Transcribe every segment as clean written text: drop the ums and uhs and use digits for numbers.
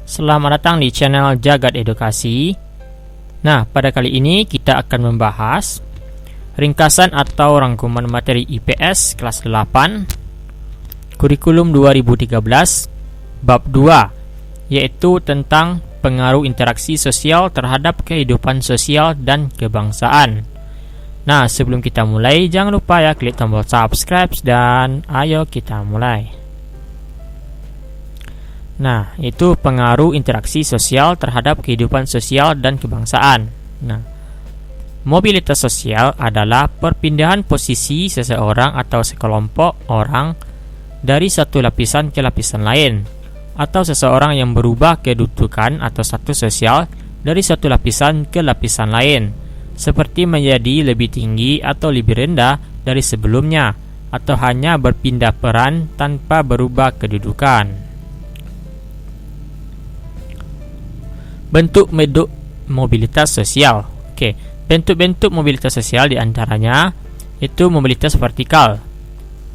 Selamat datang di channel Jagat Edukasi. Nah, pada kali ini kita akan membahas ringkasan atau rangkuman materi IPS kelas 8 Kurikulum 2013 Bab 2, yaitu tentang pengaruh interaksi sosial terhadap kehidupan sosial dan kebangsaan. Nah, sebelum kita mulai, jangan lupa ya klik tombol subscribe dan ayo kita mulai. Nah, itu pengaruh interaksi sosial terhadap kehidupan sosial dan kebangsaan. Nah, mobilitas sosial adalah perpindahan posisi seseorang atau sekelompok orang dari satu lapisan ke lapisan lain, atau seseorang yang berubah kedudukan atau status sosial dari satu lapisan ke lapisan lain, seperti menjadi lebih tinggi atau lebih rendah dari sebelumnya, atau hanya berpindah peran tanpa berubah kedudukan. Bentuk-bentuk mobilitas sosial. Oke, bentuk-bentuk mobilitas sosial diantaranya itu mobilitas vertikal.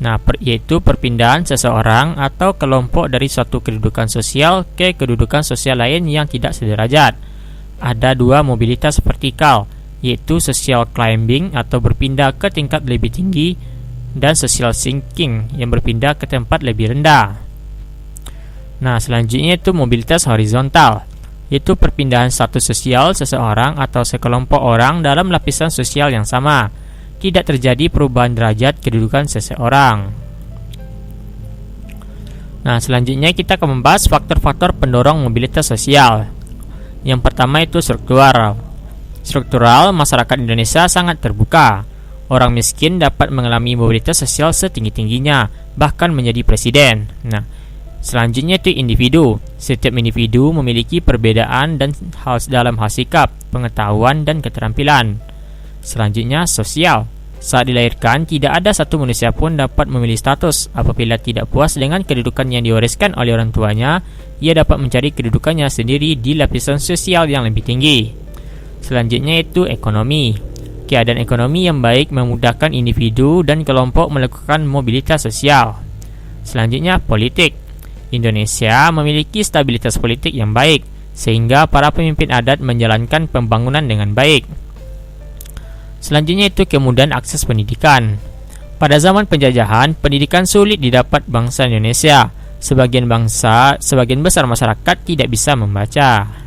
Nah, yaitu perpindahan seseorang atau kelompok dari suatu kedudukan sosial ke kedudukan sosial lain yang tidak sederajat. Ada dua mobilitas vertikal, yaitu social climbing atau berpindah ke tingkat lebih tinggi, dan social sinking yang berpindah ke tempat lebih rendah. Nah, selanjutnya itu mobilitas horizontal, yaitu perpindahan status sosial seseorang atau sekelompok orang dalam lapisan sosial yang sama. Tidak terjadi perubahan derajat kedudukan seseorang. Nah, selanjutnya kita akan membahas faktor-faktor pendorong mobilitas sosial. Yang pertama itu struktural. Struktural, masyarakat Indonesia sangat terbuka. Orang miskin dapat mengalami mobilitas sosial setinggi-tingginya, bahkan menjadi presiden. Nah, selanjutnya itu individu. Setiap individu memiliki perbedaan dan dalam hal sikap, pengetahuan, dan keterampilan. Selanjutnya sosial. Saat dilahirkan, tidak ada satu manusia pun dapat memilih status. Apabila tidak puas dengan kedudukan yang diwariskan oleh orang tuanya, ia dapat mencari kedudukannya sendiri di lapisan sosial yang lebih tinggi. Selanjutnya itu ekonomi. Keadaan ekonomi yang baik memudahkan individu dan kelompok melakukan mobilitas sosial. Selanjutnya politik. Indonesia memiliki stabilitas politik yang baik, sehingga para pemimpin adat menjalankan pembangunan dengan baik. Selanjutnya itu kemudahan akses pendidikan. Pada zaman penjajahan, pendidikan sulit didapat bangsa Indonesia. Sebagian besar masyarakat tidak bisa membaca.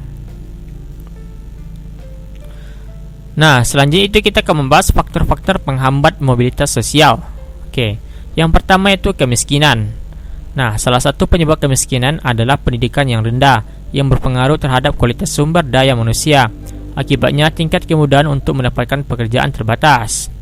Nah, selanjutnya itu kita akan membahas faktor-faktor penghambat mobilitas sosial. Oke, yang pertama itu kemiskinan. Nah, salah satu penyebab kemiskinan adalah pendidikan yang rendah, yang berpengaruh terhadap kualitas sumber daya manusia. Akibatnya tingkat kemudahan untuk mendapatkan pekerjaan terbatas.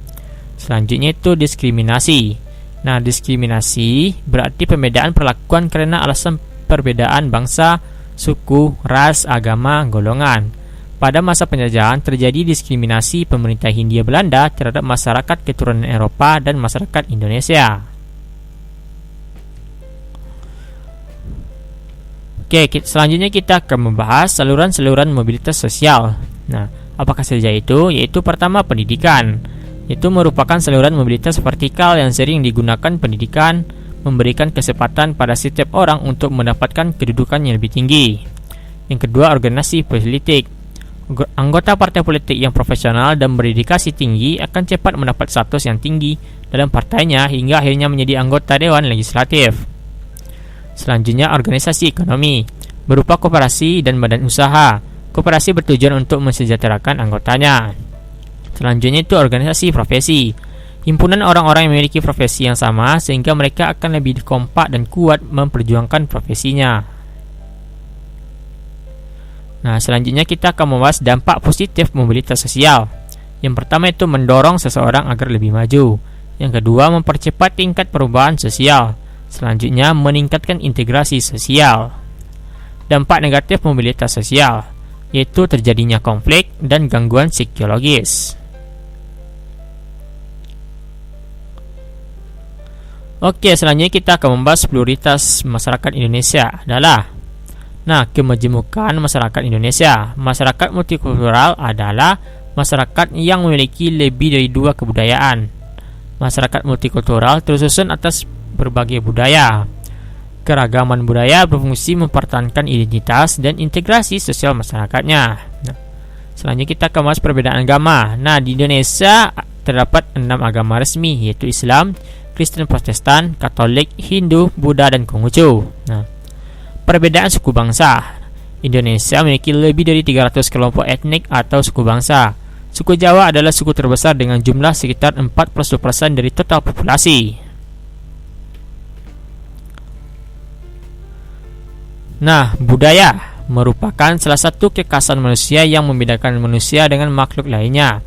Selanjutnya itu diskriminasi. Nah, diskriminasi berarti pembedaan perlakuan karena alasan perbedaan bangsa, suku, ras, agama, golongan. Pada masa penjajahan terjadi diskriminasi pemerintah Hindia Belanda terhadap masyarakat keturunan Eropa dan masyarakat Indonesia. Oke, selanjutnya kita akan membahas saluran-saluran mobilitas sosial. Nah, apakah saja itu? Yaitu pertama pendidikan. Itu merupakan saluran mobilitas vertikal yang sering digunakan pendidikan, memberikan kesempatan pada setiap orang untuk mendapatkan kedudukan yang lebih tinggi. Yang kedua, organisasi politik. Anggota partai politik yang profesional dan berdedikasi tinggi akan cepat mendapat status yang tinggi dalam partainya hingga akhirnya menjadi anggota Dewan Legislatif. Selanjutnya, organisasi ekonomi berupa koperasi dan badan usaha. Koperasi bertujuan untuk mensejahterakan anggotanya. Selanjutnya itu organisasi profesi. Himpunan orang-orang yang memiliki profesi yang sama sehingga mereka akan lebih kompak dan kuat memperjuangkan profesinya. Nah, selanjutnya kita akan membahas dampak positif mobilitas sosial. Yang pertama itu mendorong seseorang agar lebih maju. Yang kedua, mempercepat tingkat perubahan sosial. Selanjutnya, meningkatkan integrasi sosial. Dampak negatif mobilitas sosial, yaitu terjadinya konflik dan gangguan psikologis. Oke, selanjutnya kita akan membahas prioritas masyarakat Indonesia adalah kemajemukan masyarakat Indonesia. Masyarakat multikultural adalah masyarakat yang memiliki lebih dari dua kebudayaan. Masyarakat multikultural tersusun atas berbagai budaya. Keragaman budaya berfungsi mempertahankan identitas dan integrasi sosial masyarakatnya. Nah, selanjutnya kita ke bahas perbedaan agama. Nah, di Indonesia terdapat 6 agama resmi, yaitu Islam, Kristen, Protestan, Katolik, Hindu, Buddha, dan Konghucu. Nah, perbedaan suku bangsa. Indonesia memiliki lebih dari 300 kelompok etnik atau suku bangsa. Suku Jawa adalah suku terbesar dengan jumlah sekitar 41% dari total populasi. Nah, budaya merupakan salah satu kekhasan manusia yang membedakan manusia dengan makhluk lainnya.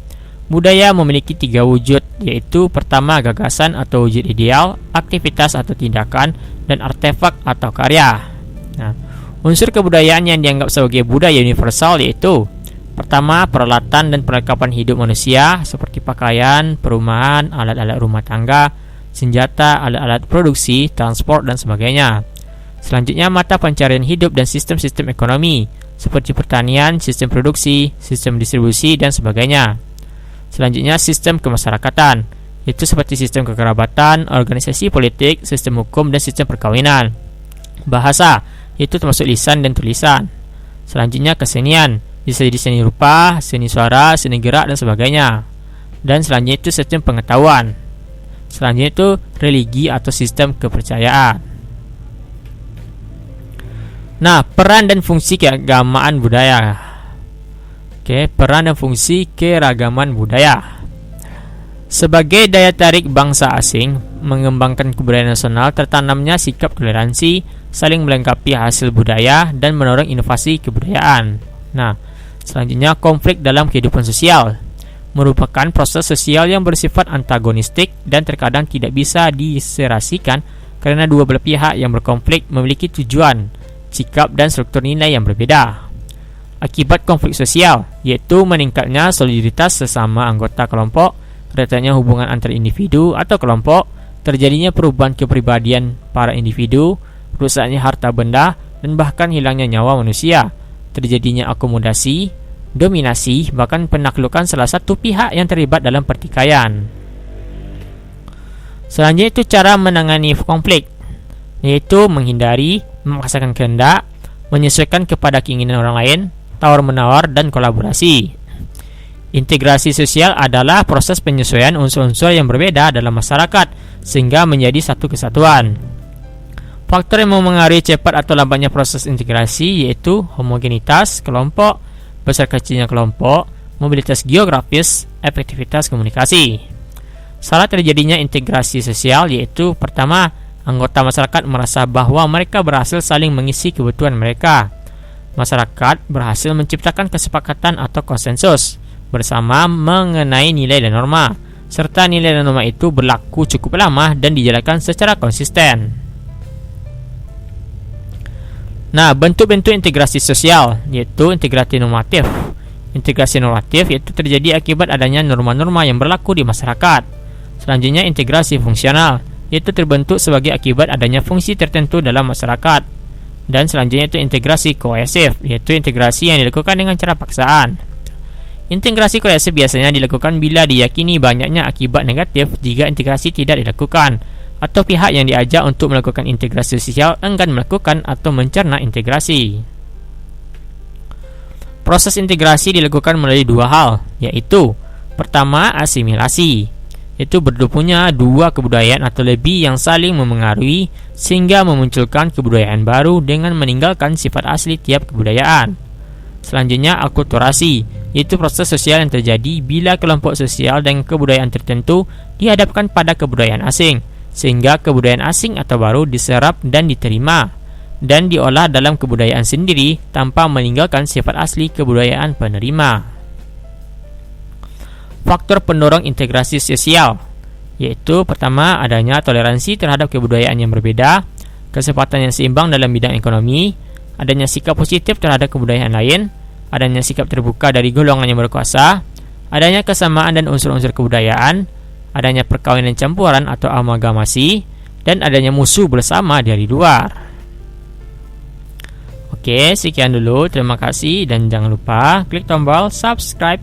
Budaya memiliki 3 wujud, yaitu pertama gagasan atau wujud ideal, aktivitas atau tindakan, dan artefak atau karya. Nah, unsur kebudayaan yang dianggap sebagai budaya universal yaitu pertama peralatan dan perlengkapan hidup manusia seperti pakaian, perumahan, alat-alat rumah tangga, senjata, alat-alat produksi, transport, dan sebagainya. Selanjutnya mata pencarian hidup dan sistem-sistem ekonomi seperti pertanian, sistem produksi, sistem distribusi, dan sebagainya. Selanjutnya sistem kemasyarakatan, yaitu seperti sistem kekerabatan, organisasi politik, sistem hukum, dan sistem perkawinan. Bahasa, yaitu termasuk lisan dan tulisan. Selanjutnya kesenian, bisa jadi seni rupa, seni suara, seni gerak, dan sebagainya. Dan selanjutnya itu sistem pengetahuan. Selanjutnya itu religi atau sistem kepercayaan. Nah, peran dan fungsi keagamaan budaya. Peran dan fungsi keragaman budaya. Sebagai daya tarik bangsa asing, mengembangkan kebudayaan nasional, tertanamnya sikap toleransi, saling melengkapi hasil budaya, dan mendorong inovasi kebudayaan. Nah, selanjutnya konflik dalam kehidupan sosial. Merupakan proses sosial yang bersifat antagonistik dan terkadang tidak bisa diserasikan karena dua belah pihak yang berkonflik memiliki tujuan, sikap, dan struktur nilai yang berbeda. Akibat konflik sosial, yaitu meningkatnya soliditas sesama anggota kelompok, retanya hubungan antar individu atau kelompok, terjadinya perubahan kepribadian para individu, rusaknya harta benda, dan bahkan hilangnya nyawa manusia, terjadinya akomodasi, dominasi, bahkan penaklukan salah satu pihak yang terlibat dalam pertikaian. Selanjutnya itu cara menangani konflik, yaitu menghindari, memaksakan kehendak, menyesuaikan kepada keinginan orang lain, tawar-menawar, dan kolaborasi. Integrasi sosial adalah proses penyesuaian unsur-unsur yang berbeda dalam masyarakat sehingga menjadi satu kesatuan. Faktor yang memengaruhi cepat atau lambatnya proses integrasi yaitu homogenitas kelompok, besar kecilnya kelompok, mobilitas geografis, efektivitas komunikasi. Salah terjadinya integrasi sosial yaitu pertama, anggota masyarakat merasa bahwa mereka berhasil saling mengisi kebutuhan mereka. Masyarakat berhasil menciptakan kesepakatan atau konsensus bersama mengenai nilai dan norma, serta nilai dan norma itu berlaku cukup lama dan dijalankan secara konsisten. Nah, bentuk-bentuk integrasi sosial yaitu integrasi normatif. Integrasi normatif yaitu terjadi akibat adanya norma-norma yang berlaku di masyarakat. Selanjutnya integrasi fungsional, yaitu terbentuk sebagai akibat adanya fungsi tertentu dalam masyarakat. Dan selanjutnya itu integrasi koesif, yaitu integrasi yang dilakukan dengan cara paksaan. Integrasi koesif biasanya dilakukan bila diyakini banyaknya akibat negatif jika integrasi tidak dilakukan, atau pihak yang diajak untuk melakukan integrasi sosial enggan melakukan atau mencerna integrasi. Proses integrasi dilakukan melalui dua hal, yaitu pertama asimilasi, yaitu berdepunya dua kebudayaan atau lebih yang saling memengaruhi sehingga memunculkan kebudayaan baru dengan meninggalkan sifat asli tiap kebudayaan. Selanjutnya akulturasi, yaitu proses sosial yang terjadi bila kelompok sosial dan kebudayaan tertentu dihadapkan pada kebudayaan asing, sehingga kebudayaan asing atau baru diserap dan diterima dan diolah dalam kebudayaan sendiri tanpa meninggalkan sifat asli kebudayaan penerima. Faktor pendorong integrasi sosial yaitu pertama adanya toleransi terhadap kebudayaan yang berbeda, kesempatan yang seimbang dalam bidang ekonomi, adanya sikap positif terhadap kebudayaan lain, adanya sikap terbuka dari golongan yang berkuasa, adanya kesamaan dan unsur-unsur kebudayaan, adanya perkawinan campuran atau amalgamasi, dan adanya musuh bersama dari luar. Oke, sekian dulu. Terima kasih dan jangan lupa klik tombol subscribe.